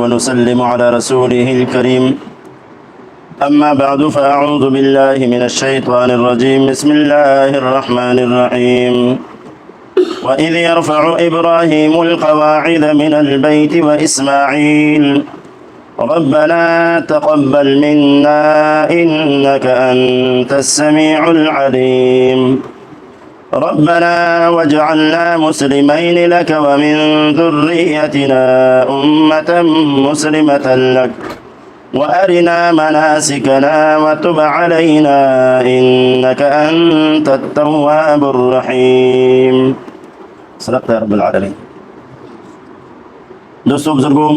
ونسلم على رسوله الكريم. أما بعد فأعوذ بالله من الشيطان الرجيم. بسم الله الرحمن الرحيم. وإذ يرفع إبراهيم القواعد من البيت وإسماعيل ربنا تقبل منا إنك أنت السميع العليم ربنا واجعلنا مسلمين لك ومن ذريتنا أمة مسلمة لك وأرنا مناسكنا وتب علينا إنك أنت التواب الرحيم. صدقت يا رب العالمين. دوستو بزرگوں،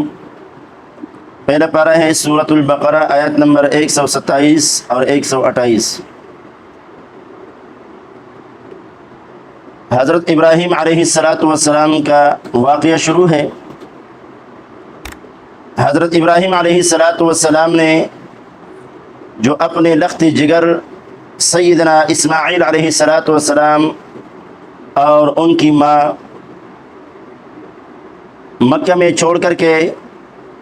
پہلا پارہ ہے سورۃ البقرہ آیت نمبر 127 اور 128. حضرت ابراہیم علیہ السلام کا واقعہ شروع ہے. حضرت ابراہیم علیہ السلام نے جو اپنے لخت جگر سیدنا اسماعیل علیہ السلام اور ان کی ماں مکہ میں چھوڑ کر کے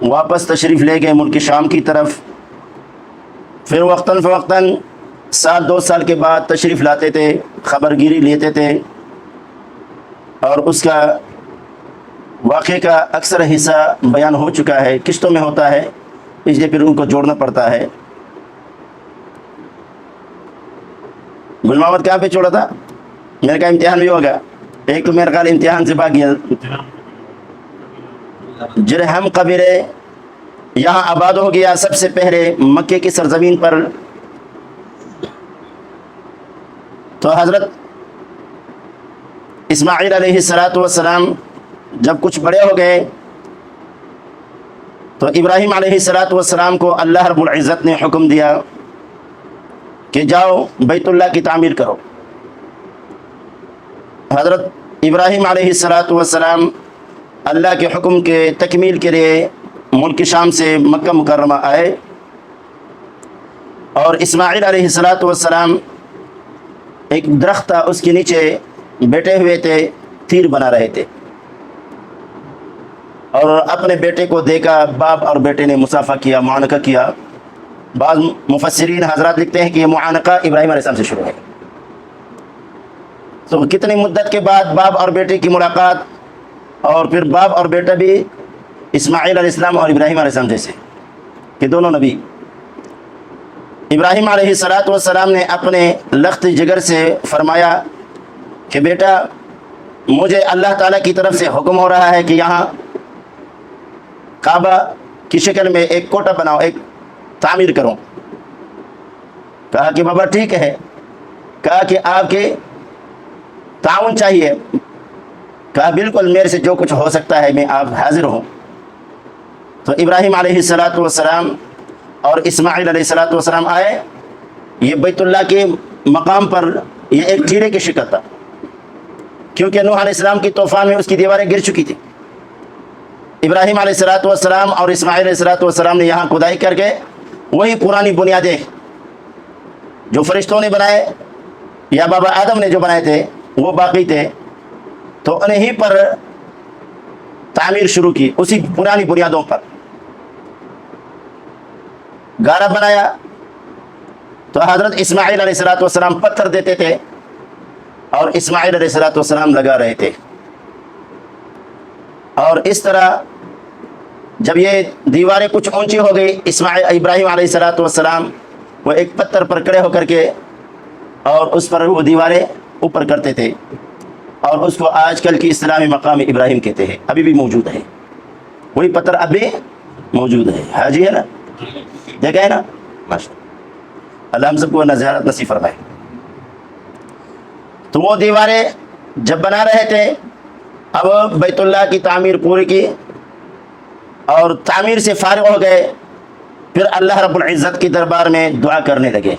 واپس تشریف لے گئے ملک شام کی طرف. پھر وقتاً فوقتاً سال 2 سال کے بعد تشریف لاتے تھے، خبر گیری لیتے تھے، اور اس کا واقعے کا اکثر حصہ بیان ہو چکا ہے، قسطوں میں ہوتا ہے، اس لیے پھر ان کو جوڑنا پڑتا ہے. گل محمد کہاں پہ چھوڑا تھا؟ میرے کا امتحان بھی ہوگا. ایک تو میرے خیال امتحان سے بھاگ گیا. جرہم قبیلے یہاں آباد ہو گیا سب سے پہلے مکے کی سرزمین پر. تو حضرت اسماعیل علیہ السلام جب کچھ بڑے ہو گئے تو ابراہیم علیہ السلام کو اللہ رب العزت نے حکم دیا کہ جاؤ بیت اللہ کی تعمیر کرو. حضرت ابراہیم علیہ السلام اللہ کے حکم کے تکمیل کے لیے ملک شام سے مکہ مکرمہ آئے، اور اسماعیل علیہ السلام ایک درخت تھا، اس کے نیچے بیٹھے ہوئے تھے، تیر بنا رہے تھے، اور اپنے بیٹے کو دیکھا. باپ اور بیٹے نے مصافحہ کیا، معانقہ کیا. بعض مفسرین حضرات لکھتے ہیں کہ یہ معانقہ ابراہیم علیہ السلام سے شروع ہے. تو کتنی مدت کے بعد باپ اور بیٹے کی ملاقات، اور پھر باپ اور بیٹا بھی اسماعیل علیہ السلام اور ابراہیم علیہ السلام جیسے کہ دونوں نبی. ابراہیم علیہ السلام نے اپنے لخت جگر سے فرمایا کہ بیٹا، مجھے اللہ تعالیٰ کی طرف سے حکم ہو رہا ہے کہ یہاں کعبہ کی شکل میں ایک کوٹہ بناؤ، ایک تعمیر کرو. کہا کہ بابا ٹھیک ہے. کہا کہ آپ کے تعاون چاہیے. کہا بالکل، میرے سے جو کچھ ہو سکتا ہے میں آپ حاضر ہوں. تو ابراہیم علیہ السلام اور اسماعیل علیہ السلام آئے. یہ بیت اللہ کے مقام پر یہ ایک ٹھیرے کی شکل تھا، کیونکہ نوح علیہ السلام کی طوفان میں اس کی دیواریں گر چکی تھی. ابراہیم علیہ السلام اور اسماعیل علیہ السلام نے یہاں کھدائی کر کے وہی پرانی بنیادیں جو فرشتوں نے بنائے یا بابا آدم نے جو بنائے تھے وہ باقی تھے، تو انہیں ہی پر تعمیر شروع کی، اسی پرانی بنیادوں پر. گارا بنایا تو حضرت اسماعیل علیہ السلام پتھر دیتے تھے اور اسماعیل علیہ السلام لگا رہے تھے. اور اس طرح جب یہ دیواریں کچھ اونچی ہو گئی، ابراہیم علیہ السلام وہ ایک پتھر پر کھڑے ہو کر کے اور اس پر وہ دیواریں اوپر کرتے تھے، اور اس کو آج کل کی اسلامی مقام ابراہیم کہتے ہیں. ابھی بھی موجود ہے وہی پتھر، اب بھی موجود ہے. حاجی ہے نا، دیکھا ہے نا، ماشاء اللہ ہم سب کو زیارت نصیب فرمائے. تو وہ دیواریں جب بنا رہے تھے، اب بیت اللہ کی تعمیر پوری کی اور تعمیر سے فارغ ہو گئے. پھر اللہ رب العزت کی دربار میں دعا کرنے لگے.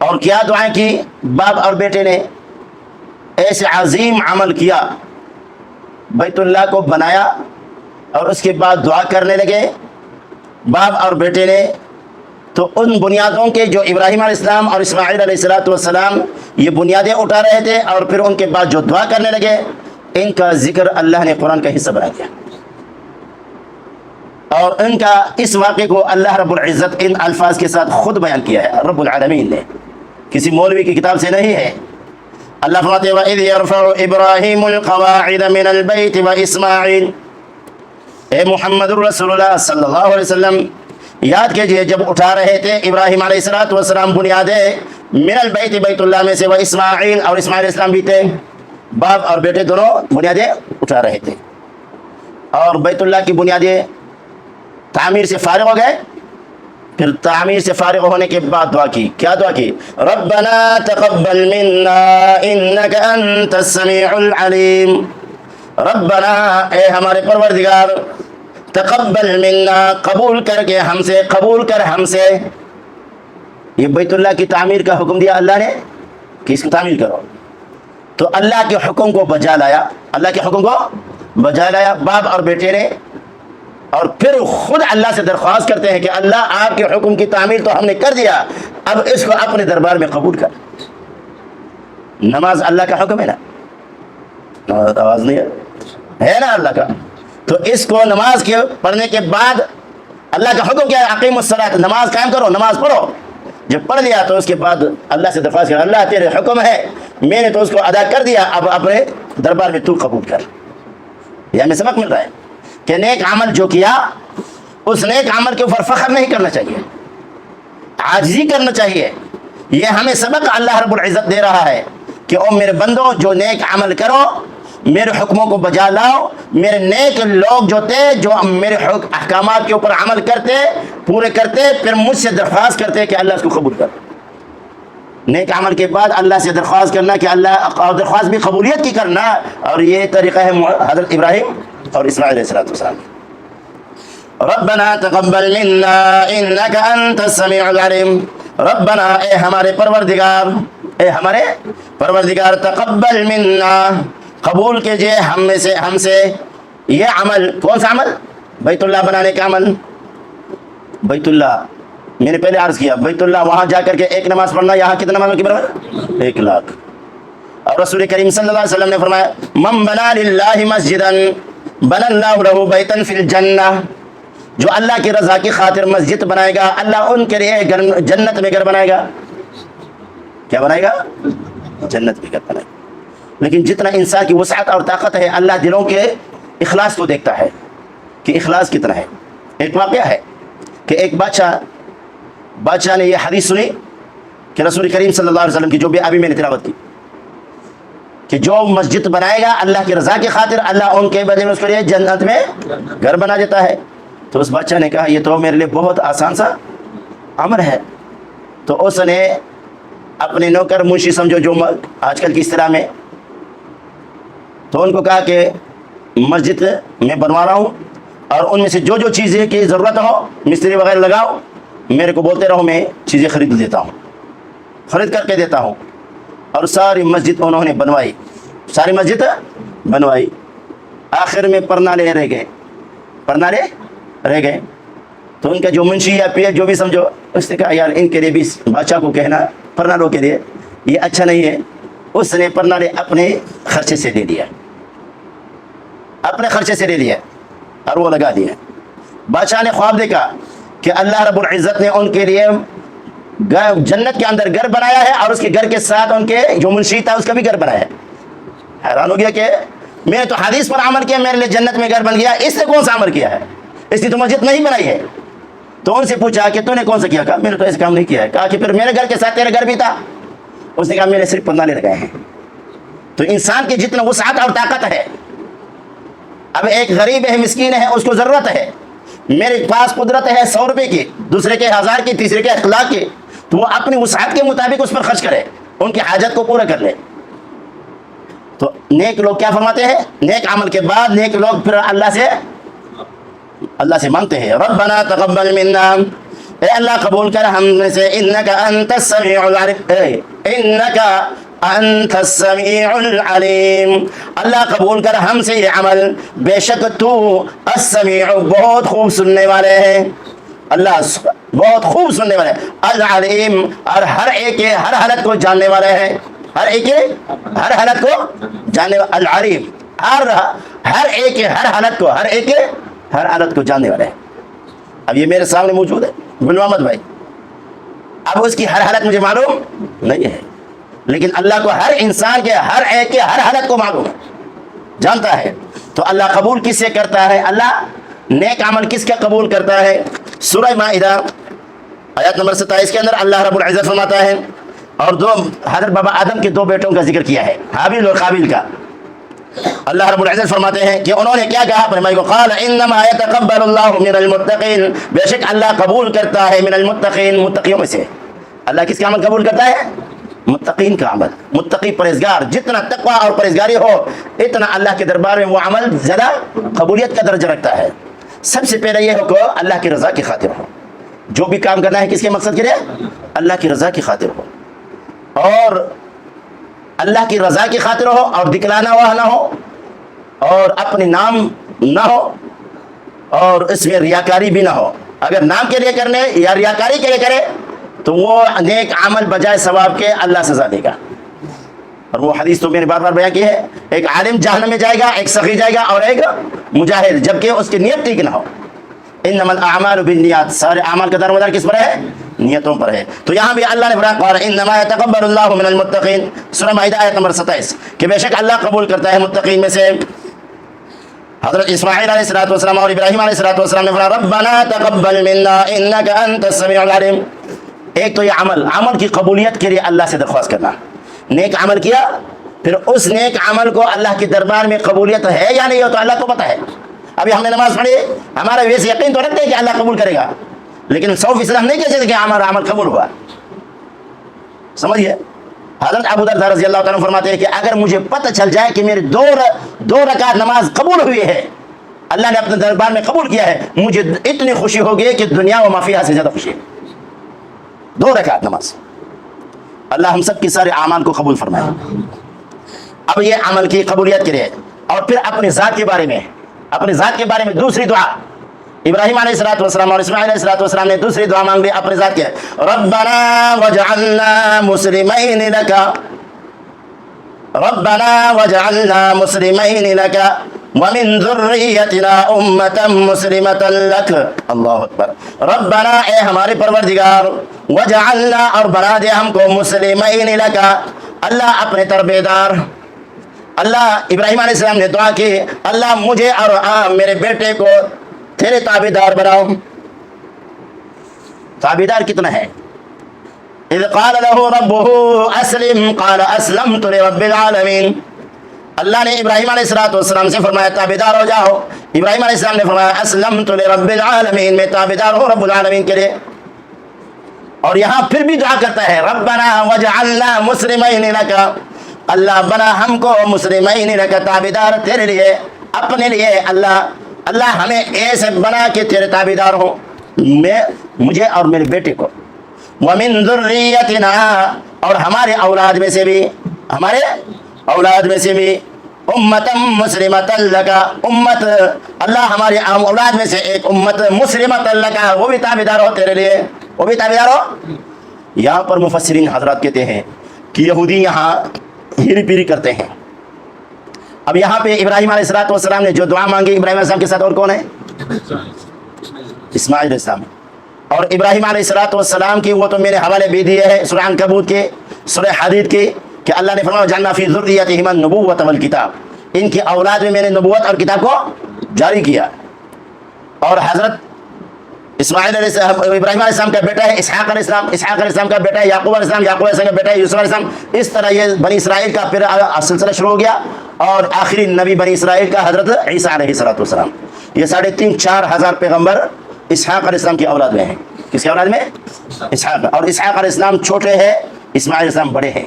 اور کیا دعائیں کی؟ باپ اور بیٹے نے ایسے عظیم عمل کیا، بیت اللہ کو بنایا اور اس کے بعد دعا کرنے لگے. باپ اور بیٹے نے تو ان بنیادوں کے جو ابراہیم علیہ السلام اور اسماعیل علیہ السلام یہ بنیادیں اٹھا رہے تھے، اور پھر ان کے بعد جو دعا کرنے لگے، ان کا ذکر اللہ نے قرآن کا حصہ بنا دیا. اور ان کا اس واقعے کو اللہ رب العزت ان الفاظ کے ساتھ خود بیان کیا ہے رب العالمین نے، کسی مولوی کی کتاب سے نہیں ہے۔ اللہ فرماتے ہیں وَإِذْ يَرْفَعُ إِبْرَاهِيمُ الْقَوَاعِدَ مِنَ الْبَيْتِ وَإِسْمَاعِيلُ، اے محمد الرسول اللہ صلی اللہ علیہ وسلم یاد کیجئے جب اٹھا رہے تھے ابراہیم علیہ السلام بنیادیں من البیت بیت اللہ میں سے، و اسماعیل اور اسماعیل علیہ السلام بھی تھے، باپ اور بیٹے دونوں بنیادیں اٹھا رہے تھے، اور بیت اللہ کی بنیادیں تعمیر سے فارغ ہو گئے۔ پھر تعمیر سے فارغ ہونے کے بعد دعا کی، کیا دعا کی؟ ربنا تقبل منا انک انت السمیع العلیم، ربنا اے ہمارے پروردگار، تقبل منا قبول کر کے ہم سے، قبول کر ہم سے۔ یہ بیت اللہ کی تعمیر کا حکم دیا اللہ نے کہ اس کی تعمیر کرو، تو اللہ کے حکم کو بجا لایا، اللہ کے حکم کو بجا لایا باپ اور بیٹے نے، اور پھر خود اللہ سے درخواست کرتے ہیں کہ اللہ آپ کے حکم کی تعمیر تو ہم نے کر دیا، اب اس کو اپنے دربار میں قبول کر۔ نماز اللہ کا حکم ہے نا، آواز نہیں ہے نا اللہ کا، تو اس کو نماز کے پڑھنے کے بعد اللہ کا حکم کیا ہے؟ اقیم الصلاۃ، نماز قائم کرو، نماز پڑھو۔ جب پڑھ لیا تو اس کے بعد اللہ سے درخواست کر، اللہ تیرے حکم ہے، میں نے تو اس کو ادا کر دیا، اب اپنے دربار میں تو قبول کر۔ یہ ہمیں سبق مل رہا ہے کہ نیک عمل جو کیا اس نیک عمل کے اوپر فخر نہیں کرنا چاہیے، عاجزی کرنا چاہیے۔ یہ ہمیں سبق اللہ رب العزت دے رہا ہے کہ او میرے بندو جو نیک عمل کرو، میرے حکموں کو بجا لاؤ، میرے نیک لوگ جو تھے جو میرے احکامات کے اوپر عمل کرتے، پورے کرتے، پھر مجھ سے درخواست کرتے کہ اللہ اس کو قبول کر۔ نیک عمل کے بعد اللہ سے درخواست کرنا کہ اللہ، اور درخواست بھی قبولیت کی کرنا، اور یہ طریقہ ہے حضرت ابراہیم اور اسماعیل علیہ السلام۔ ربنا تقبل منا انک انت السمیع العلیم، ربنا اے ہمارے پروردگار، اے ہمارے پروردگار، تقبل منا قبول کیجئے ہم سے یہ عمل۔ کون سا عمل؟ بیت اللہ بنانے کا عمل۔ بیت اللہ میں نے پہلے عرض کیا، بیت اللہ وہاں جا کر کے ایک نماز پڑھنا، یہاں کتنا نماز کی برابر؟ 1 لاکھ۔ اور رسول کریم صلی اللہ علیہ وسلم نے فرمایا من بنا للہ مسجدا بنا اللہ لہ بیتا فی الجنہ، جو اللہ کی رضا کی خاطر مسجد بنائے گا اللہ ان کے لیے جنت میں گھر بنائے گا۔ کیا بنائے گا؟ جنت میں گھر بنائے گا۔ لیکن جتنا انسان کی وسعت اور طاقت ہے، اللہ دلوں کے اخلاص کو دیکھتا ہے کہ اخلاص کتنا ہے۔ ایک واقعہ ہے کہ ایک بادشاہ نے یہ حدیث سنی کہ رسول کریم صلی اللہ علیہ وسلم کی، جو بھی ابھی میں نے تلاوت کی، کہ جو مسجد بنائے گا اللہ کی رضا کی خاطر، اللہ ان کے بدلے میں اس کے لیے جنت میں گھر بنا دیتا ہے۔ تو اس بادشاہ نے کہا یہ تو میرے لیے بہت آسان سا امر ہے۔ تو اس نے اپنے نوکر منشی سمجھو جو آج کل کی اصطلاح میں، تو ان کو کہا کہ مسجد میں بنوا رہا ہوں، اور ان میں سے جو جو چیزیں کی ضرورت ہو، مستری وغیرہ لگاؤ، میرے کو بولتے رہو، میں چیزیں خرید دیتا ہوں، خرید کر کے دیتا ہوں۔ اور ساری مسجد انہوں نے بنوائی، ساری مسجد بنوائی۔ آخر میں پرنالے رہ گئے، تو ان کا جو منشی یا پیر جو بھی سمجھو، اس نے کہا یار ان کے لیے بھی بادشاہ کو کہنا پرنالوں کے لیے یہ اچھا نہیں ہے۔ اس نے پرنالے اپنے خرچے سے دے دیا، اپنے خرچے سے دے دیا اور وہ لگا دیا۔ بادشاہ نے خواب دیکھا کہ اللہ رب العزت نے ان کے لیے جنت کے اندر گھر بنایا ہے، اور اس کے گھر کے ساتھ ان کے جو منشی تھا اس کا بھی گھر بنایا ہے۔ حیران ہو گیا کہ میں نے تو حدیث پر عمل کیا، میرے لیے جنت میں گھر بن گیا، اس نے کون سا عمل کیا ہے؟ اس نے تو مسجد نہیں بنائی ہے۔ تو ان سے پوچھا کہ تو نے کون سا کیا؟ کہا میں نے تو ایسا کام نہیں کیا ہے۔ کہا کہ پھر میرے گھر کے ساتھ تیرے گھر بھی تھا؟ اس نے کہا میں نے صرف پرنالے لگائے ہیں۔ تو انسان کی جتنا وسعت اور طاقت ہے، اب ایک غریب ہے، مسکین ہے، اس کو ضرورت ہے، میرے پاس قدرت ہے 100 روپے کی، دوسرے کے 1000 کی، تیسرے کے 1 لاکھ کی، تو وہ اپنی وسعت کے مطابق اس پر خرچ کرے، ان کی حاجت کو پورا کر لے۔ تو نیک لوگ کیا فرماتے ہیں؟ نیک عمل کے بعد نیک لوگ پھر اللہ سے مانگتے ہیں ربنا تقبل منا، اے اللہ قبول کر ہم میں سے، انک انت السمیع العلیم، انک انت السمیع العلیم، اللہ قبول کر ہم سے یہ عمل، بے شک تو السمیع بہت خوب سننے والے ہیں، اللہ بہت خوب سننے والے ہیں، العلیم اور ہر ایک کے ہر حالت کو جاننے والے ہیں، ہر ایک کے ہر حالت کو جاننے والے، العلیم ہر ایک کے ہر حالت کو، ہر ایک کے ہر حالت کو جاننے والے ہیں۔ اب یہ میرے سامنے موجود ہے بن محمد بھائی. اب اس کی ہر حالت مجھے معلوم نہیں ہے، لیکن اللہ کو ہر انسان کے ہر ایک کے ہر حالت کو معلوم ہے، جانتا ہے. تو اللہ قبول کس سے کرتا ہے؟ اللہ نیک عمل کس کا قبول کرتا ہے؟ سورہ مائدہ آیت نمبر 27 کے اندر اللہ رب العزت فرماتا ہے، اور دو حضرت بابا آدم کے دو بیٹوں کا ذکر کیا ہے، حابیل اور قابیل کا. اللہ رب العزت فرماتے ہیں کہ انہوں نے کیا کہا فرمایا کو قال انما يتقبل الله من المتقین، بے شک اللہ قبول کرتا ہے من المتقین، متقیوں میں سے. اللہ کس کا عمل قبول کرتا ہے؟ متقین کا عمل. متقی پرہیزگار، جتنا تقوی اور پرہیزگاری ہو اتنا اللہ کے دربار میں وہ عمل زیادہ قبولیت کا درجہ رکھتا ہے. سب سے پہلے یہ ہو کہ اللہ کی رضا کی خاطر ہو، جو بھی کام کرنا ہے کس کے مقصد کے لیے؟ اللہ کی رضا کی خاطر ہو، اور اللہ کی رضا کی خاطر ہو، اور دکھلانا ہوا نہ ہو، اور اپنے نام نہ ہو، اور اس میں ریاکاری بھی نہ ہو. اگر نام کے لیے کرنے یا ریاکاری کے لیے کرے تو وہ نیک عمل بجائے ثواب کے اللہ سزا دے گا. اور وہ حدیث تو میں نے بار بار بیان کی ہے، ایک عالم جہنم میں جائے گا، ایک سخی جائے گا، اور ایک مجاہد، جبکہ اس کی نیت ٹھیک نہ ہو. انما الاعمال بالنیات، سارے اعمال کا دار مدار کس پر ہے؟ نیتوں پر ہے. تو یہاں بھی اللہ نے فرمایا قال انما يتقبل الله من المتقین، سورہ مائدہ آیت نمبر 27، کہ بے شک اللہ قبول کرتا ہے متقین میں سے. حضرت اسماعیل علیہ الصلوۃ والسلام اور ابراہیم علیہ الصلوۃ والسلام نے فرمایا ربنا تقبل منا انك انت السميع العليم. ایک تو یہ عمل کی قبولیت کے لیے اللہ سے درخواست کرنا. نیک عمل کیا، پھر اس نیک عمل کو اللہ کے دربار میں قبولیت ہے یا نہیں ہو تو اللہ کو پتہ ہے. ابھی ہم نے نماز پڑھی، ہمارا ویسے یقین تو رکھتے ہیں کہ اللہ قبول کرے گا، لیکن 100% ہم نہیں کہہ سکتے کہ ہمارا عمل قبول ہوا. سمجھیے، حضرت ابو درداء رضی اللہ تعالیٰ عنہ فرماتے ہیں کہ اگر مجھے پتہ چل جائے کہ میری دو رکعت نماز قبول ہوئی ہے، اللہ نے اپنے دربار میں قبول کیا ہے، مجھے اتنی خوشی ہوگی کہ دنیا و ما فیہا سے زیادہ خوشی ہے. 2 رکعت نماز. اللہ ہم سب کے سارے اعمال کو قبول فرمائے. اب یہ عمل کی قبولیت کے لیے، اور پھر اپنے ذات کے بارے میں دوسری دعا. ابراہیم علیہ الصلوۃ والسلام اور اسماعیل علیہ الصلوۃ والسلام نے دوسری دعا مانگ لی اپنے ذات کے، ربنا واجعلنا مسلمین لک، ربنا واجعلنا مسلمین لک ومن ذریتنا امة مسلمة لک. اللہ اکبر. ربنا، اے ہمارے پروردگار، وجعلنا، اور بنا دے ہم کو، مسلمین لک، اللہ اپنے تربیدار. اللہ ابراہیم علیہ السلام نے دعا کی، اللہ مجھے اور میرے بیٹے کو تیرے تابعدار بناؤ. تابعدار کتنا ہے؟ اذ قال له ربه اسلم قال اسلمت لرب العالمین. اللہ نے ابراہیم علیہ السلام سے فرمایا تابعدار ہو جاؤ. ابراہیم علیہ السلام نے فرمایا اسلمت لرب العالمین، میں تابعدار ہوں رب العالمین کے لیے. اور یہاں پھر بھی دعا کرتا ہے ربنا وجعلنا مسلمین لک، اللہ بنا ہم کو مسلمین لک، تابعدار تیرے لیے، اپنے لیے. اللہ ہمیں ایسے بنا کہ تیرے تابعدار ہوں، مجھے اور میرے بیٹے کو. ومن ذریتنا، اور ہمارے اولاد میں سے بھی امت مسلمۃ لک، امت، اللہ ہمارے اولاد میں سے ایک امت مسلمۃ لک، وہ بھی تابعدار ہو تیرے لیے، وہ بھی تابعدار ہو. یہاں پر مفسرین حضرات کہتے ہیں کہ یہودی یہاں ہیری پیری کرتے ہیں. اب یہاں پہ ابراہیم علیہ السلام نے جو دعا مانگی، ابراہیم علیہ السلام کے ساتھ اور کون ہے؟ اسماعیل علیہ السلام. اور ابراہیم علیہ السلام کی وہ تو میرے حوالے بھی دیے ہے سورہ عنکبوت کے، سورہ حدید کے، کہ اللہ نے فرمایا جعلنا فی ذریتہم النبوۃ والکتاب، ان کی اولاد میں میں نے نبوت اور کتاب کو جاری کیا. اور حضرت اسماعیل علیہ السلام ابراہیم علیہ السلام کا بیٹا ہے اسحاق علیہ السلام، اسحاق علیہ السلام کا بیٹا ہے یعقوب علیہ السلام، یعقوب علیہ السلام کا بیٹا ہے یوسف علیہ السلام. اس طرح یہ بنی اسرائیل کا پھر سلسلہ شروع ہو گیا، اور آخری نبی بنی اسرائیل کا حضرت عیسیٰ علیہ السلام. یہ 3,500-4,000 پیغمبر اسحاق علیہ السلام کی اولاد میں ہیں. کس کی اولاد میں؟ اسحاق. اور اسحاق علیہ السلام چھوٹے ہیں، اسماعیل علیہ السلام بڑے ہیں.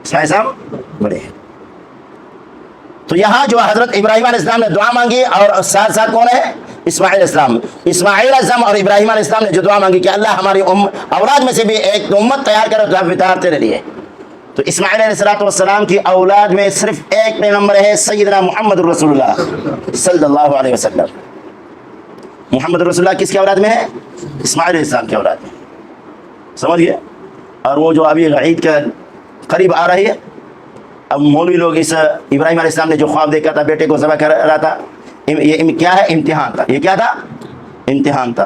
اسماعیل علیہ السلام بڑے ہیں. تو یہاں جو حضرت ابراہیم علیہ السلام نے دعا مانگی، اور ساتھ ساتھ کون ہے؟ اسماعیل علیہ السلام. اسماعیل علیہ السلام اور ابراہیم علیہ السلام نے جو دعا مانگی کہ اللہ ہماری اولاد میں سے بھی ایک امت تیار کرو تابعدار تیرے لیے. تو اسماعیل علیہ السلام کی اولاد میں صرف ایک پیغمبر ہے، سیدنا محمد رسول اللہ صلی اللہ علیہ وسلم. محمد رسول اللہ کس کی اولاد میں ہے؟ اسماعیل علیہ السلام کی اولاد میں. سمجھ گئے؟ اور وہ جو ابھی عید کا قریب آ رہی ہے، اب مولوی لوگ اس ابراہیم علیہ السلام نے جو خواب دیکھا تھا بیٹے کو ذبح کر رہا تھا، یہ کیا ہے؟ امتحان تھا. یہ کیا تھا؟ امتحان تھا.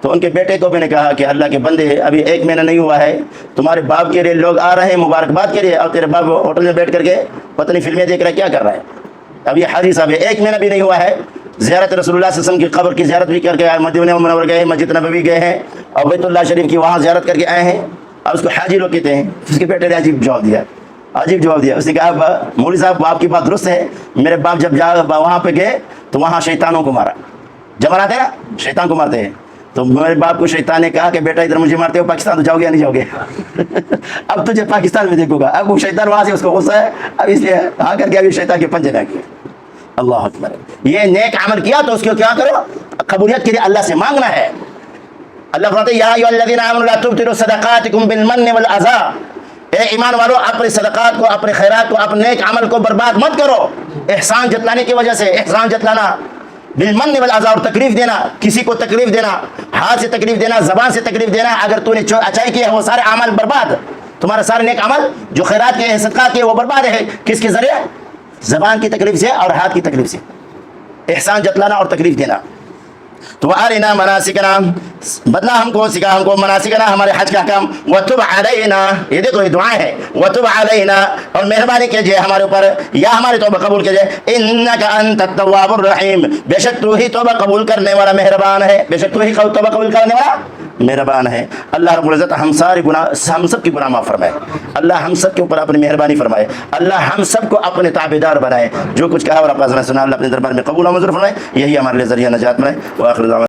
تو ان کے بیٹے کو میں نے کہا کہ اللہ کے بندے ابھی 1 مہینہ نہیں ہوا ہے، تمہارے باپ کے لیے لوگ آ رہے ہیں مبارکباد کے لیے، اور تیرے باپ ہوٹل میں بیٹھ کر کے پتہ نہیں فلمیں دیکھ رہا ہے، کیا کر رہا ہے؟ اب یہ حاجی صاحب ہے، 1 مہینہ بھی نہیں ہوا ہے، زیارت رسول اللہ صلی اللہ علیہ وسلم کی قبر کی زیارت بھی کر کے آئے، مدینہ منور گئے ہیں، مسجد نبوی گئے ہیں، اور بیت اللہ شریف کی وہاں زیارت کر کے آئے ہیں، اور اس کو حاجی لوگ کہتے ہیں۔ اس کے بیٹے نے عجیب جواب دیا، عجیب جواب دیا۔ اس نے کہا مولوی صاحب آپ کی بات درست ہے، میرے باپ جب وہاں پہ گئے تو وہاں شیطانوں کو مارا، جب مراتے ہیں نا شیطان کو مارتے ہیں، تو میرے باپ کو شیطان نے کہا کہ بیٹا ادھر مجھے مارتے ہو، پاکستان تو جاؤ گے یا نہیں جاؤ گے؟ اب تجھے پاکستان میں دیکھوں گا۔ اب وہ شیطان وہاں سے اس کو غصہ ہے، اب اس لیے آ کر کے ابھی شیطان کے پنجے میں کیا۔ اللہ اکبر۔ یہ نیک عمل کیا تو اس کو کیا کرو، قبولیت کے لیے اللہ سے مانگنا ہے۔ اللہ فرماتے ہیں یا ایھا الذین آمنوا لا تبطلوا صدقاتکم بالمن والعذا، اے ایمان والو اپنے صدقات کو، اپنے خیرات کو، اپنے نیک عمل کو برباد مت کرو احسان جتلانے کی وجہ سے۔ احسان جتلانا بالمن والعذا، اور تکلیف دینا، کسی کو تکلیف دینا، ہاتھ سے تکلیف دینا، زبان سے تکلیف دینا، اگر تو نے اچھائی کی ہے وہ سارے اعمال برباد، تمہارا سارے نیک عمل جو خیرات کے صدقات کے وہ برباد ہے۔ کس کے ذریعے؟ زبان کی تکلیف سے اور ہاتھ کی تکلیف سے، احسان جتلانا اور تکلیف دینا۔ تو ارنا مناسکنا، بدلا ہم کو سکھا، ہم کو مناسکنا ہمارے حج کا احکام، وتب علینا، یہ دیکھو یہ دعائیں ہیں، وتب علینا، اور مہربانی کیجئے ہمارے اوپر، یا ہماری توبہ قبول کیجئے، انک انت التواب الرحیم، بے شک تو ہی توبہ قبول کرنے والا مہربان ہے، بے شک تو ہی توبہ قبول کرنے والا مہربان ہے۔ اللہ رب العزت ہم سارے گناہ، ہم سب کی گناہ معاف فرمائے، اللہ ہم سب کے اوپر اپنی مہربانی فرمائے، اللہ ہم سب کو اپنے تابعدار بنائے، جو کچھ کہا اور اپنا سنا اللہ اپنے دربار میں قبول و منظور فرمائے، یہی ہمارے لیے ذریعہ نجات بنائے۔ وآخر دعوانا